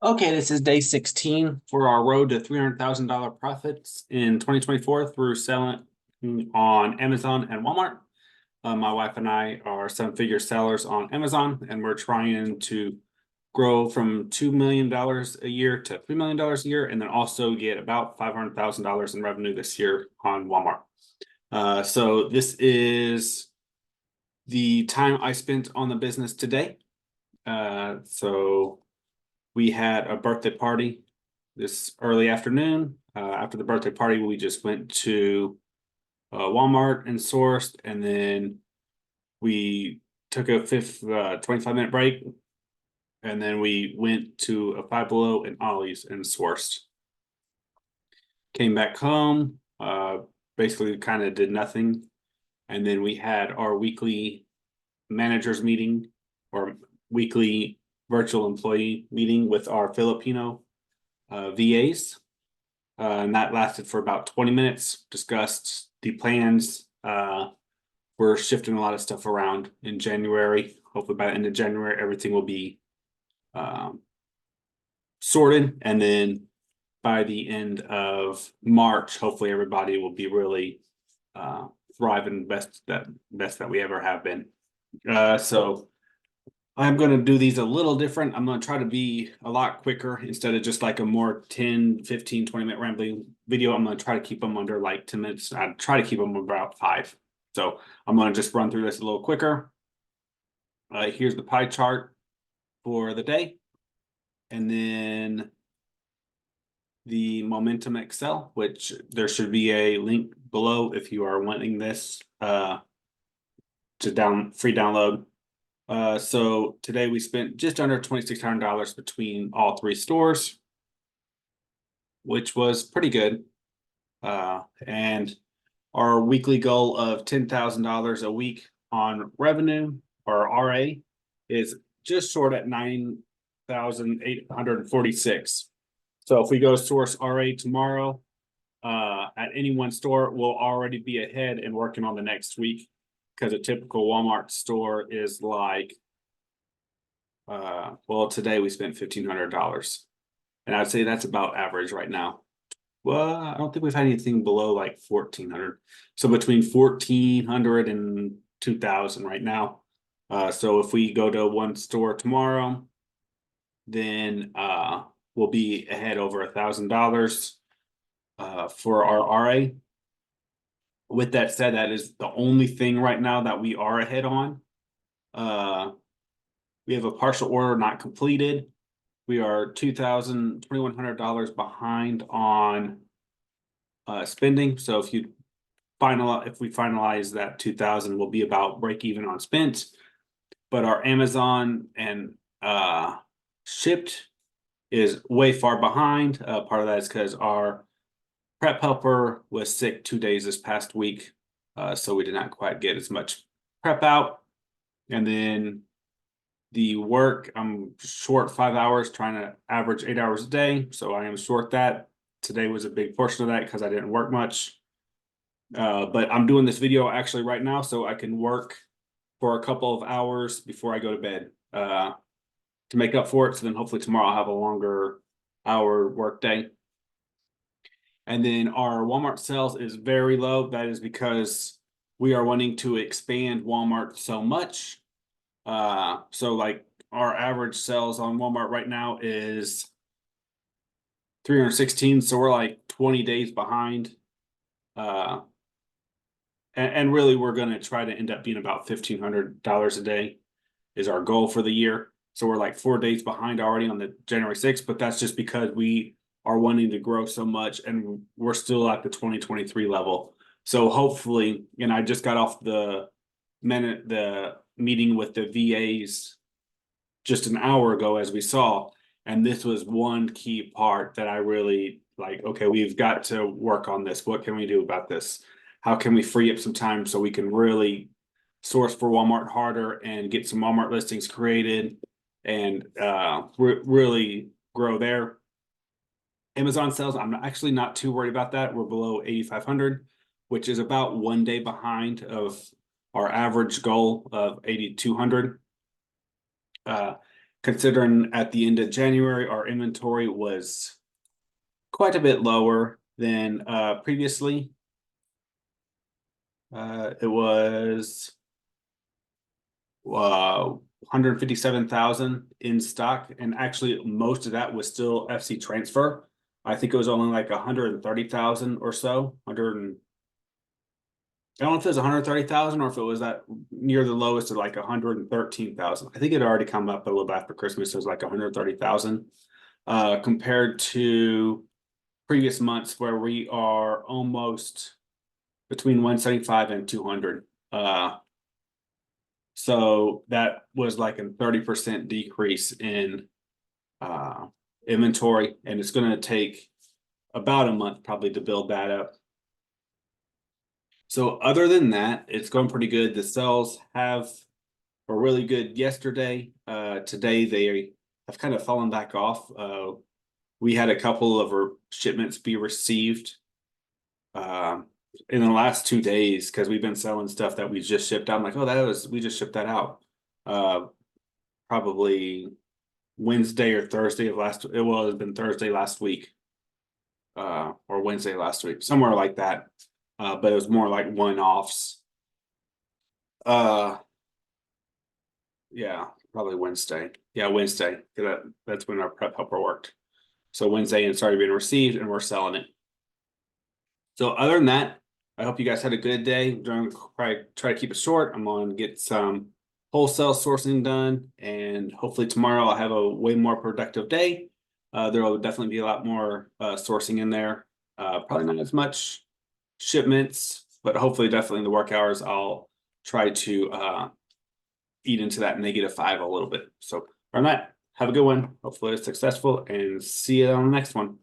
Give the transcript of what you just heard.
Okay, this is day 16 for our road to $300,000 profits in 2024 through selling on Amazon and Walmart. My wife and I are seven-figure sellers on Amazon, and we're trying to grow from $2 million a year to $3 million a year, and then also get about $500,000 in revenue this year on Walmart. So this is the time I spent on the business today. So we had a birthday party this early afternoon. After the birthday party, we just went to Walmart and sourced, and then we took a 25-minute break, and then we went to a Five Below and Ollie's and sourced. Came back home, basically kind of did nothing, and then we had our weekly managers meeting or weekly virtual employee meeting with our Filipino VAs. And that lasted for about 20 minutes, discussed the plans. We're shifting a lot of stuff around in January. Hopefully by the end of January, everything will be sorted. And then by the end of March, hopefully everybody will be really thriving best that we ever have been. So I'm going to do these a little different. I'm going to try to be a lot quicker instead of just like a more 10, 15, 20-minute rambling video. I'm going to try to keep them under like 10 minutes. I try to keep them about 5. So I'm going to just run through this a little quicker. Here's the pie chart for the day. And then the momentum Excel, which there should be a link below if you are wanting this to free download. So today we spent just under $2,600 between all 3 stores, which was pretty good. And our weekly goal of $10,000 a week on revenue, or RA, is just short at 9,846. So if we go source RA tomorrow, at any one store, we'll already be ahead and working on the next week, because a typical Walmart store is like, well, today we spent $1,500, and I'd say that's about average right now. Well, I don't think we've had anything below like 1,400. So between 1,400 and 2,000 right now. So if we go to one store tomorrow, then we'll be ahead over $1,000 for our RA. With that said, that is the only thing right now that we are ahead on. We have a partial order not completed. We are $2,100 behind on spending. So if we finalize that 2,000, we'll be about break even on spent. But our Amazon and shipped is way far behind. Part of that is because our prep helper was sick 2 days this past week, so we did not quite get as much prep out. And then the work, I'm short 5 hours, trying to average 8 hours a day, so I am short that. Today was a big portion of that because I didn't work much. But I'm doing this video actually right now so I can work for a couple of hours before I go to bed to make up for it. So then hopefully tomorrow I'll have a longer hour work day. And then our Walmart sales is very low. That is because we are wanting to expand Walmart so much. So like our average sales on Walmart right now is 316. So we're like 20 days behind. And really we're going to try to end up being about $1,500 a day is our goal for the year. So we're like 4 days behind already on the January 6th, but that's just because we are wanting to grow so much and we're still at the 2023 level. So hopefully, and I just got off the meeting with the VAs just an hour ago, as we saw, and this was one key part that I really like. Okay, we've got to work on this. What can we do about this? How can we free up some time so we can really source for Walmart harder and get some Walmart listings created and really grow there? Amazon sales, I'm actually not too worried about that. We're below 8,500, which is about 1 day behind of our average goal of 8,200. considering at the end of January, our inventory was quite a bit lower than previously. It was 157,000 in stock, and actually most of that was still FC transfer. I think it was only like 130,000 or so. I don't know if it was 130,000 or if it was that near the lowest of like 113,000. I think it had already come up a little bit after Christmas. So it was like 130,000 compared to previous months where we are almost between 175 and 200. So that was like a 30% decrease in inventory, and it's going to take about a month probably to build that up. So other than that, it's going pretty good. The sales were really good yesterday. Today they have kind of fallen back off. We had a couple of our shipments be received in the last 2 days because we've been selling stuff that we just shipped out. I'm like, oh, we just shipped that out. Probably Wednesday or Thursday of last. It will have been Thursday last week, or Wednesday last week, somewhere like that. But it was more like one-offs. Yeah, probably Wednesday. Yeah, Wednesday. That's when our prep helper worked. So Wednesday and started being received, and we're selling it. So other than that, I hope you guys had a good day. Try to keep it short. I'm gonna get some wholesale sourcing done, and hopefully tomorrow I'll have a way more productive day. There will definitely be a lot more sourcing in there. Probably not as much shipments, but hopefully definitely in the work hours I'll try to eat into that -5 a little bit. So on that, have a good one. Hopefully it's successful, and see you on the next one.